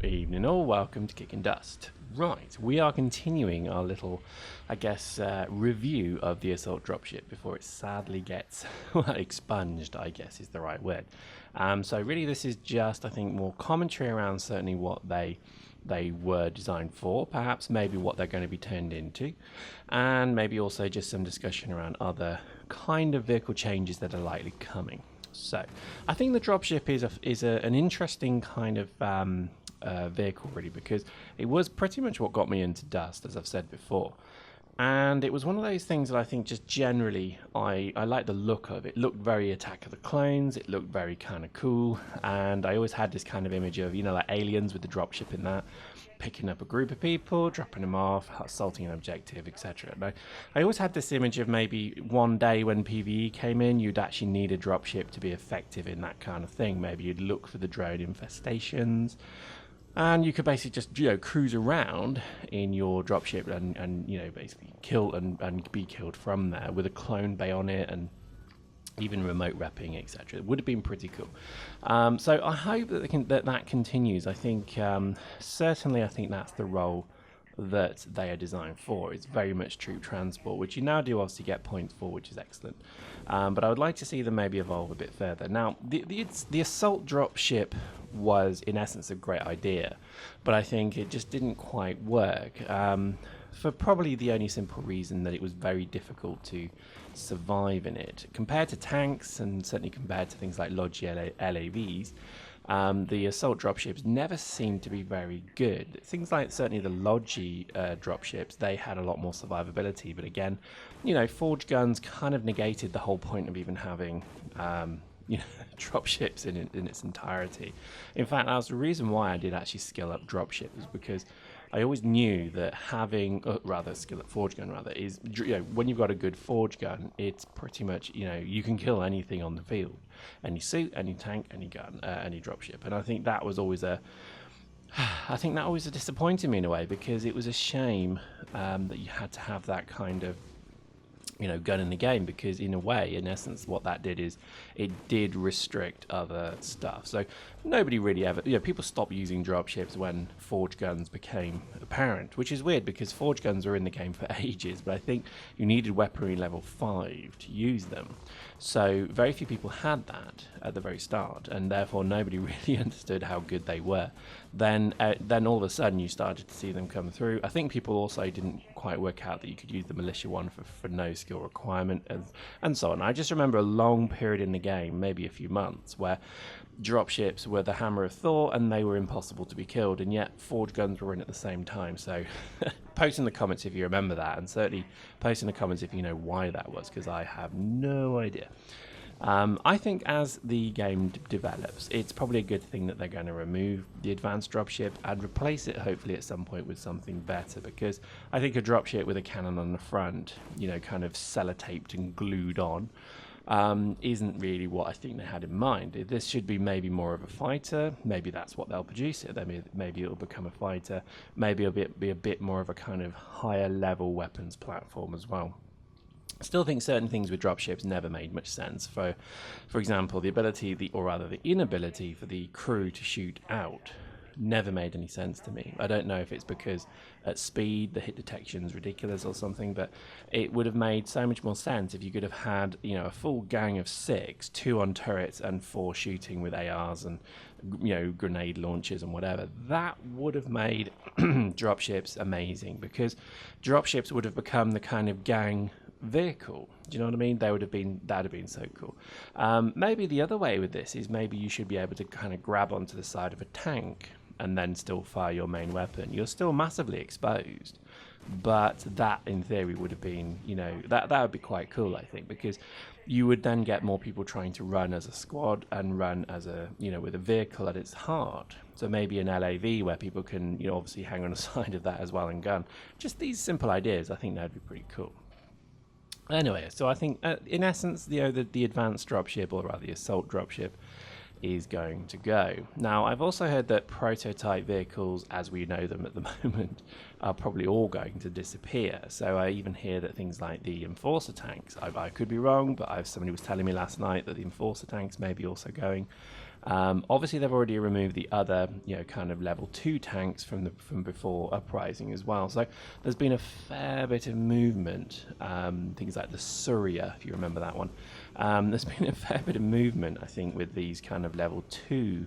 Evening all, welcome to Kicking Dust. Right, we are continuing our little, review of the assault dropship before it sadly gets expunged, I guess is the right word. So really this is just, I think, more commentary around certainly what they were designed for, perhaps maybe what they're going to be turned into, and maybe also just some discussion around other kind of vehicle changes that are likely coming. So I think the dropship is an interesting kind of vehicle really, because it was pretty much what got me into Dust, as I've said before. And it was one of those things that I think just generally I like the look of. It looked very Attack of the Clones, it looked very kind of cool, and I always had this kind of image of, you know, like Aliens with the dropship in that, picking up a group of people, dropping them off, assaulting an objective, etc. I always had this image of maybe one day when PvE came in, you'd actually need a dropship to be effective in that kind of thing. Maybe you'd look for the drone infestations, and you could basically just, you know, cruise around in your dropship and you know, basically kill and be killed from there with a clone bay on it and even remote repping, etc. It would have been pretty cool. So I hope that that continues. I think certainly I think that's the role that they are designed for. It's very much troop transport, which you now do obviously get points for, which is excellent. But I would like to see them maybe evolve a bit further. Now, the assault dropship was in essence a great idea, but I think it just didn't quite work. For probably the only simple reason that it was very difficult to survive in it. Compared to tanks, and certainly compared to things like Logi LAVs, the assault dropships never seemed to be very good. Things like certainly the Logi dropships, they had a lot more survivability, but again, you know, forge guns kind of negated the whole point of even having you know, dropships in its entirety. In fact, that was the reason why I did actually skill up dropship, is because I always knew that having, skill up forge gun rather, is, you know, when you've got a good forge gun, it's pretty much, you know, you can kill anything on the field, any suit, any tank, any gun, any dropship. And I think that was always I think that always disappointed me in a way, because it was a shame that you had to have that kind of, you know, gun in the game, because in a way, in essence, what that did is it did restrict other stuff. So nobody really ever, you know, people stopped using dropships when forge guns became apparent, which is weird because forge guns were in the game for ages, but I think you needed weaponry level 5 to use them. So very few people had that at the very start, and therefore nobody really understood how good they were. Then all of a sudden you started to see them come through. I think people also didn't quite work out that you could use the militia one for no skill requirement, and so on. I just remember a long period in the game, maybe a few months, where dropships were the hammer of Thor and they were impossible to be killed, and yet forge guns were in at the same time. So post in the comments if you remember that, and certainly post in the comments if you know why that was, because I have no idea. I think as the game develops, it's probably a good thing that they're going to remove the advanced dropship and replace it hopefully at some point with something better, because I think a dropship with a cannon on the front, you know, kind of sellotaped and glued on, isn't really what I think they had in mind. This should be maybe more of a fighter. Maybe that's what they'll produce it. Maybe it'll become a fighter. Maybe it'll be a bit more of a kind of higher level weapons platform as well. Still think certain things with dropships never made much sense. For example, the ability, or rather the inability for the crew to shoot out never made any sense to me. I don't know if it's because at speed the hit detection is ridiculous or something, but it would have made so much more sense if you could have had, you know, a full gang of 6, 2 on turrets and 4 shooting with ARs and, you know, grenade launchers and whatever. That would have made dropships amazing, because dropships would have become the kind of gang vehicle. Do you know what I mean? That'd have been so cool. Maybe the other way with this is maybe you should be able to kind of grab onto the side of a tank and then still fire your main weapon. You're still massively exposed, but that in theory would have been, you know, that would be quite cool, I think, because you would then get more people trying to run as a squad and run as a, you know, with a vehicle at its heart. So maybe an LAV where people can, you know, obviously hang on the side of that as well and gun. Just these simple ideas, I think that'd be pretty cool. Anyway, so I think in essence, you know, the advanced dropship, or rather the assault dropship, is going to go. Now, I've also heard that prototype vehicles, as we know them at the moment, are probably all going to disappear. So I even hear that things like the Enforcer tanks, I could be wrong, but somebody was telling me last night that the Enforcer tanks may be also going. Obviously, they've already removed the other, kind of level 2 tanks from before Uprising as well. So there's been a fair bit of movement. Things like the Surya, if you remember that one. There's been a fair bit of movement, I think, with these kind of level 2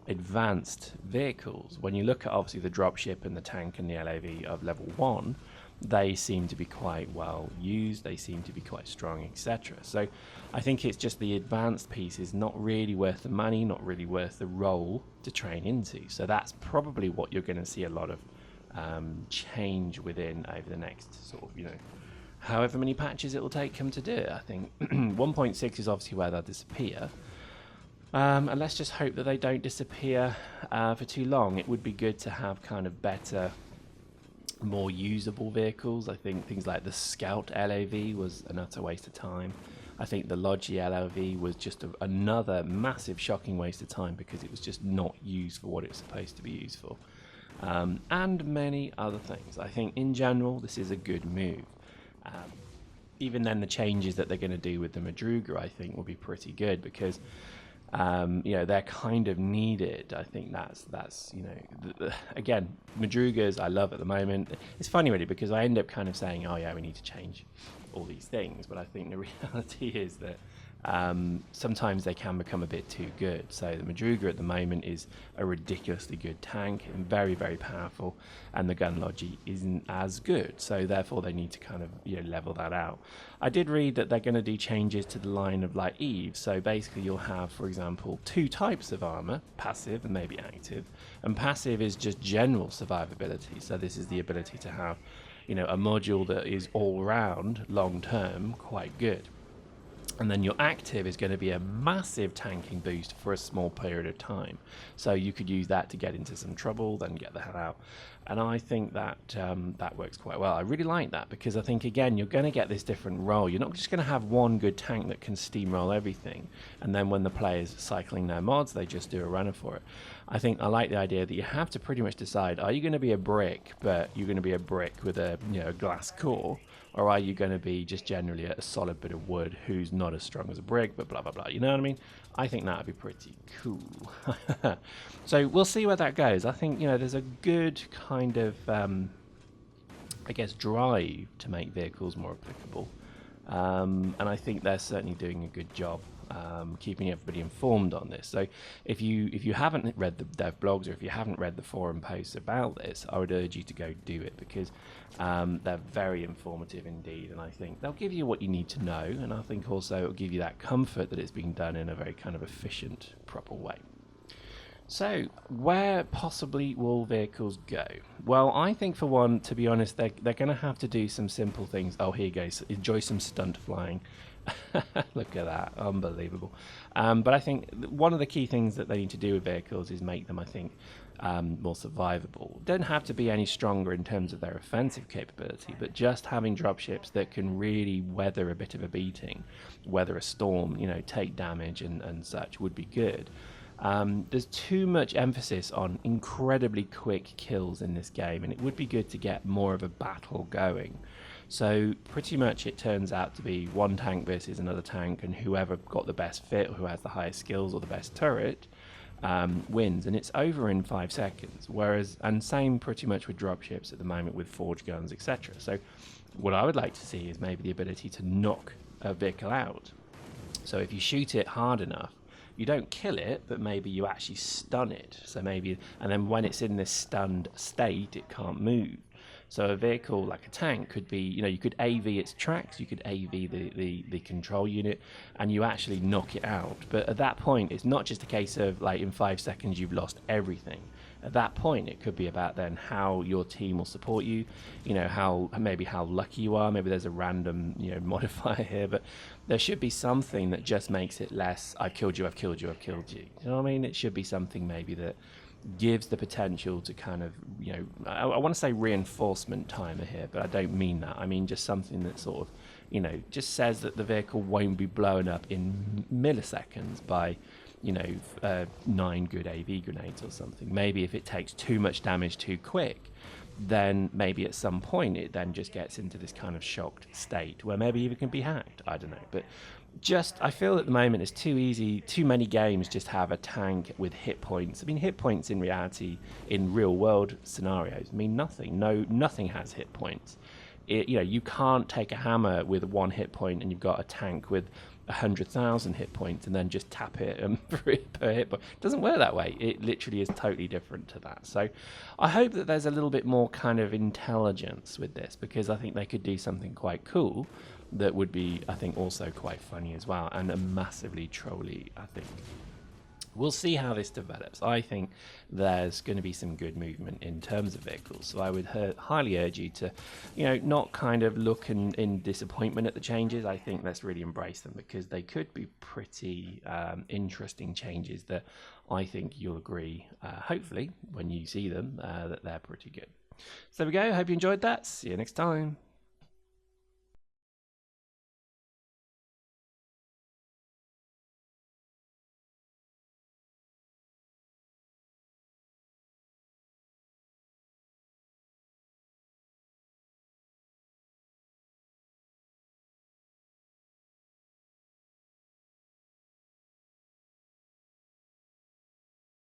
advanced vehicles. When you look at obviously the dropship and the tank and the LAV of level 1, they seem to be quite well used, they seem to be quite strong, etc. So I think it's just the advanced piece is not really worth the money, not really worth the role to train into. So that's probably what you're going to see a lot of change within over the next sort of, however many patches it will take them to do it. I think 1.6 is obviously where they'll disappear. And let's just hope that they don't disappear for too long. It would be good to have kind of better, more usable vehicles. I think things like the Scout LAV was an utter waste of time. I think the Logi LAV was just another massive shocking waste of time because it was just not used for what it's supposed to be used for. And many other things. I think in general this is a good move. Even then the changes that they're going to do with the Madruga I think will be pretty good because they're kind of needed. I think that's again, Madrugas I love at the moment. It's funny really because I end up kind of saying, oh yeah, we need to change all these things, but I think the reality is that sometimes they can become a bit too good. So the Madruga at the moment is a ridiculously good tank and very, very powerful, and the gun logi isn't as good, so therefore they need to kind of level that out. I did read that they're going to do changes to the line of like EVE, so basically you'll have, for example, 2 types of armor, passive and maybe active, and passive is just general survivability. So this is the ability to have a module that is all round long term quite good. And then your active is going to be a massive tanking boost for a small period of time. So you could use that to get into some trouble, then get the hell out. And I think that that works quite well. I really like that because I think, again, you're going to get this different role. You're not just going to have one good tank that can steamroll everything. And then when the player's cycling their mods, they just do a runner for it. I think I like the idea that you have to pretty much decide, are you going to be a brick, but you're going to be a brick with a glass core? Or are you going to be just generally a solid bit of wood who's not as strong as a brick, but blah, blah, blah. You know what I mean? I think that would be pretty cool. So we'll see where that goes. I think, there's a good kind of, drive to make vehicles more applicable. And I think they're certainly doing a good job keeping everybody informed on this. So if you haven't read the dev blogs or if you haven't read the forum posts about this, I would urge you to go do it because they're very informative indeed, and I think they'll give you what you need to know, and I think also it'll give you that comfort that it's being done in a very kind of efficient, proper way. So, where possibly will vehicles go? Well, I think for one, to be honest, they're going to have to do some simple things. Oh, here you go. So enjoy some stunt flying. Look at that. Unbelievable. But I think one of the key things that they need to do with vehicles is make them, I think, more survivable. Don't have to be any stronger in terms of their offensive capability, but just having dropships that can really weather a bit of a beating, weather a storm, take damage and such would be good. There's too much emphasis on incredibly quick kills in this game, and it would be good to get more of a battle going. So pretty much it turns out to be one tank versus another tank, and whoever got the best fit or who has the highest skills or the best turret wins, and it's over in 5 seconds. And same pretty much with dropships at the moment with forge guns, etc. So what I would like to see is maybe the ability to knock a vehicle out. So if you shoot it hard enough, you don't kill it, but maybe you actually stun it. So maybe, and then when it's in this stunned state, it can't move. So a vehicle like a tank could be, you could AV its tracks, you could AV the control unit, and you actually knock it out. But at that point, it's not just a case of like in 5 seconds you've lost everything. At that point, it could be about then how your team will support you, how lucky you are. Maybe there's a random, modifier here, but there should be something that just makes it less, I've killed you, I've killed you, I've killed you. You know what I mean? It should be something maybe that gives the potential to kind of, I want to say reinforcement timer here, but I don't mean that. I mean just something that sort of, just says that the vehicle won't be blown up in milliseconds by you know, 9 good AV grenades or something. Maybe if it takes too much damage too quick, then maybe at some point it then just gets into this kind of shocked state where maybe even can be hacked. I don't know. But just, I feel at the moment it's too easy, too many games just have a tank with hit points. I mean, hit points in reality, in real world scenarios, mean nothing. Nothing has hit points. You know, you can't take a hammer with 1 hit point and you've got a tank with 100,000 hit points and then just tap it per hit point. It doesn't work that way. It literally is totally different to that. So I hope that there's a little bit more kind of intelligence with this, because I think they could do something quite cool that would be, I think, also quite funny as well, and a massively trolly, I think. We'll see how this develops. I think there's going to be some good movement in terms of vehicles, so I would highly urge you to, you know, not kind of look in disappointment at the changes. I think let's really embrace them, because they could be pretty interesting changes that I think you'll agree, hopefully, when you see them, that they're pretty good. So there we go. Hope you enjoyed that. See you next time.